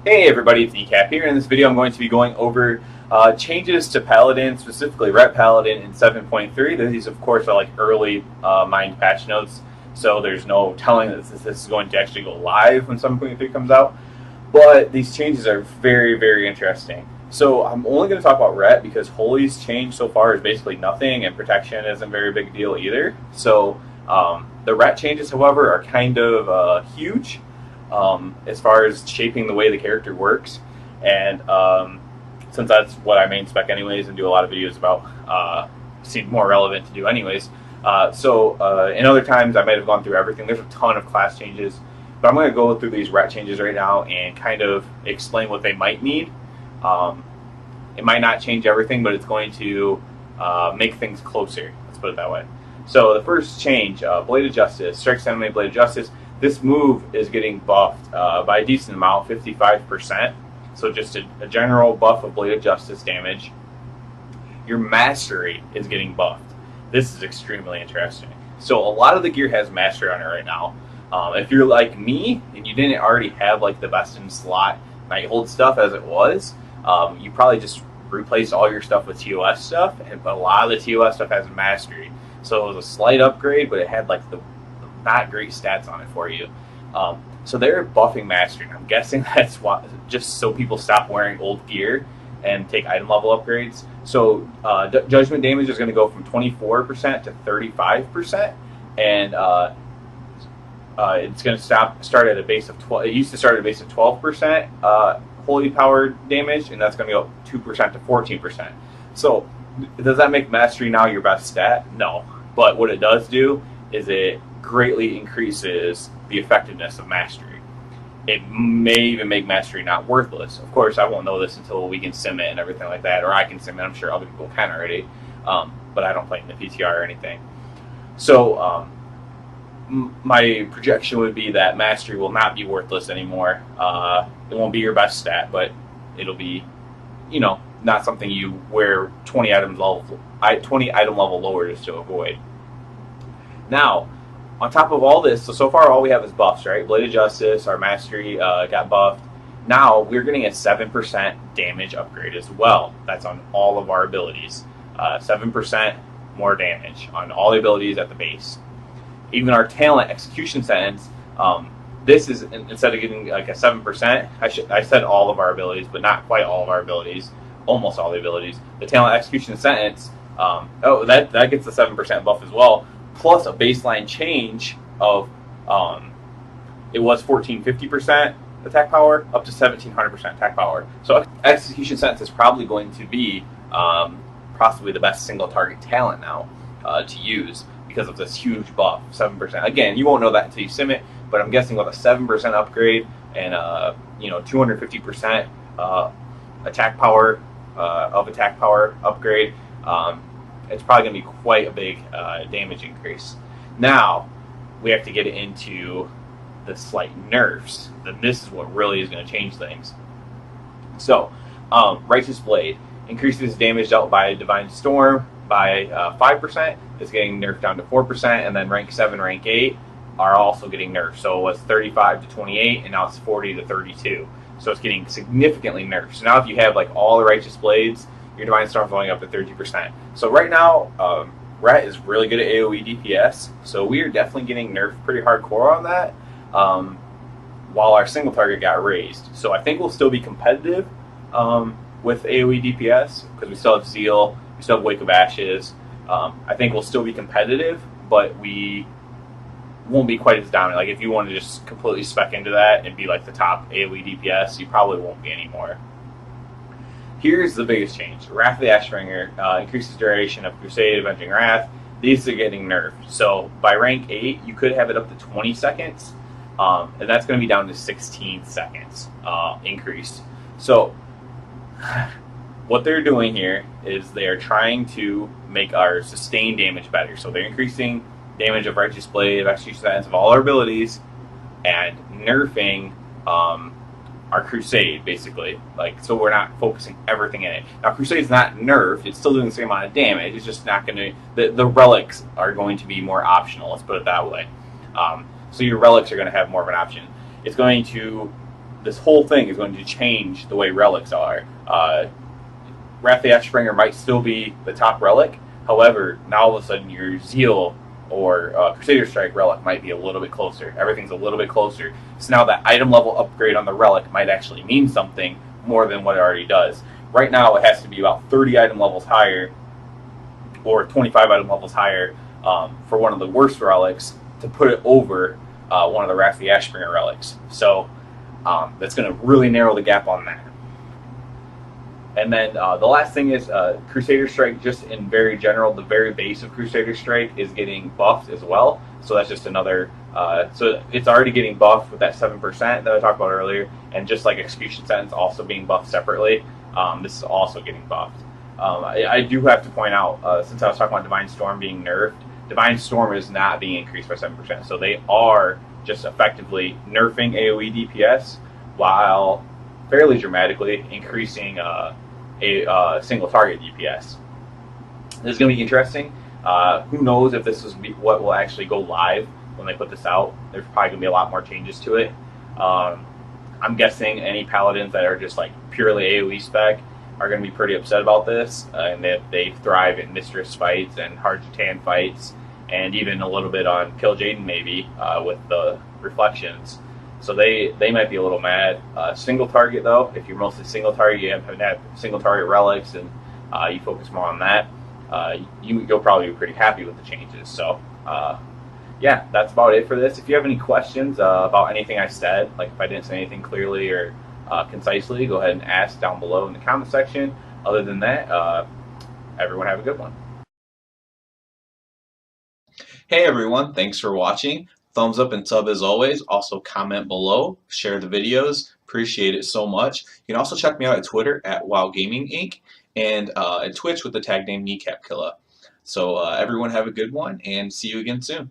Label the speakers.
Speaker 1: Hey everybody, it's ECAP here. In this video I'm going to be going over changes to Paladin, specifically Ret Paladin in 7.3. These of course are like early mined patch notes, so there's no telling that this is going to actually go live when 7.3 comes out. But these changes are very, very interesting. So I'm only going to talk about Ret because Holy's change so far is basically nothing, and Protection isn't a very big deal either. So the Ret changes, however, are kind of huge. As far as shaping the way the character works, and since that's what I main spec anyways and do a lot of videos about, seemed more relevant to do anyways. In other times I might have gone through everything. There's a ton of class changes, but I'm going to go through these Ret changes right now and kind of explain what they might need. It might not change everything, but it's going to make things closer. Let's put it that way. So the first change, Blade of Justice, Strikes Enemy Blade of Justice. This move is getting buffed by a decent amount, 55%. So just a general buff of Blade of Justice damage. Your Mastery is getting buffed. This is extremely interesting. So a lot of the gear has Mastery on it right now. If you're like me and you didn't already have like the best in slot Nighthold stuff as it was, you probably just replaced all your stuff with TOS stuff, but a lot of the TOS stuff has Mastery. So it was a slight upgrade, but it had like the not great stats on it for you. So they're buffing Mastery. I'm guessing that's why, just so people stop wearing old gear and take item level upgrades. So Judgment damage is going to go from 24% to 35%, and it's going to start at a base of 12. It used to start at a base of 12% holy power damage, and that's going to go 2% to 14%. So does that make Mastery now your best stat? No, but what it does do is it greatly increases the effectiveness of Mastery. It may even make Mastery not worthless. Of course, I won't know this until we can sim it and everything like that, or I can sim it. I'm sure other people can already, but I don't play in the PTR or anything. So my projection would be that Mastery will not be worthless anymore. It won't be your best stat, but it'll be, not something you wear 20 item level lower just to avoid. Now, on top of all this, so far all we have is buffs, right? Blade of Justice, our Mastery got buffed. Now we're getting a 7% damage upgrade as well. That's on all of our abilities. 7% more damage on all the abilities at the base. Even our talent execution sentence, this is, instead of getting like a 7%, I said all of our abilities, but not quite all of our abilities, almost all the abilities. The talent execution sentence, that gets a 7% buff as well, plus a baseline change of, it was 1450% attack power up to 1700% attack power. So execution sentence is probably going to be possibly the best single target talent now to use because of this huge buff, 7%. Again, you won't know that until you sim it, but I'm guessing with a 7% upgrade and 250% attack power upgrade, it's probably going to be quite a big damage increase. Now, we have to get into the slight nerfs. This is what really is going to change things. So, Righteous Blade increases damage dealt by Divine Storm by 5%. It's getting nerfed down to 4%, and then rank 7, rank 8 are also getting nerfed. So it was 35 to 28, and now it's 40 to 32. So it's getting significantly nerfed. So now if you have like all the Righteous Blades, your Divine Storm's going up to 30%. So right now, Ret is really good at AoE DPS, so we are definitely getting nerfed pretty hardcore on that, while our single target got raised. So I think we'll still be competitive with AoE DPS, because we still have Zeal, we still have Wake of Ashes. I think we'll still be competitive, but we won't be quite as dominant. Like if you want to just completely spec into that and be like the top AoE DPS, you probably won't be anymore. Here's the biggest change. Wrath of the Ashbringer increases duration of Crusade, Avenging Wrath. These are getting nerfed. So by rank 8, you could have it up to 20 seconds, and that's going to be down to 16 seconds increased. So what they're doing here is they are trying to make our sustained damage better. So they're increasing damage of Righteous Blade, of execution sentence of all our abilities, and nerfing our Crusade, basically. Like, so we're not focusing everything in it. Now, Crusade's not nerfed. It's still doing the same amount of damage. It's just not going to... The relics are going to be more optional, let's put it that way. So your relics are going to have more of an option. It's going to this whole thing is going to change the way relics are. Wrath the Ashbringer might still be the top relic. However, now all of a sudden your Zeal or Crusader Strike relic might be a little bit closer. Everything's a little bit closer. So now that item level upgrade on the relic might actually mean something more than what it already does. Right now it has to be about 30 item levels higher or 25 item levels higher for one of the worst relics to put it over one of the Wrath the Ashbringer relics. So that's going to really narrow the gap on that. And then the last thing is Crusader Strike, just in very general, the very base of Crusader Strike is getting buffed as well. So that's just another, so it's already getting buffed with that 7% that I talked about earlier. And just like Execution Sentence also being buffed separately, this is also getting buffed. I do have to point out, since I was talking about Divine Storm being nerfed, Divine Storm is not being increased by 7%. So they are just effectively nerfing AoE DPS while fairly dramatically increasing a single target DPS. This is going to be interesting. Who knows if this is what will actually go live when they put this out. There's probably going to be a lot more changes to it. I'm guessing any paladins that are just like purely AoE spec are going to be pretty upset about this, and they thrive in Mistress fights and Hard Jatan fights, and even a little bit on Kill Jaden maybe with the reflections. So they might be a little mad. Single target though, if you're mostly single target, you have single target relics, and you focus more on that, you'll probably be pretty happy with the changes. So yeah, that's about it for this. If you have any questions about anything I said, like if I didn't say anything clearly or concisely, go ahead and ask down below in the comment section. Other than that, everyone have a good one. Hey everyone, thanks for watching. Thumbs up and sub as always. Also comment below, share the videos. Appreciate it so much. You can also check me out at Twitter at WowGamingInc. And at Twitch with the tag name Kneecap Killa. So everyone have a good one, and see you again soon.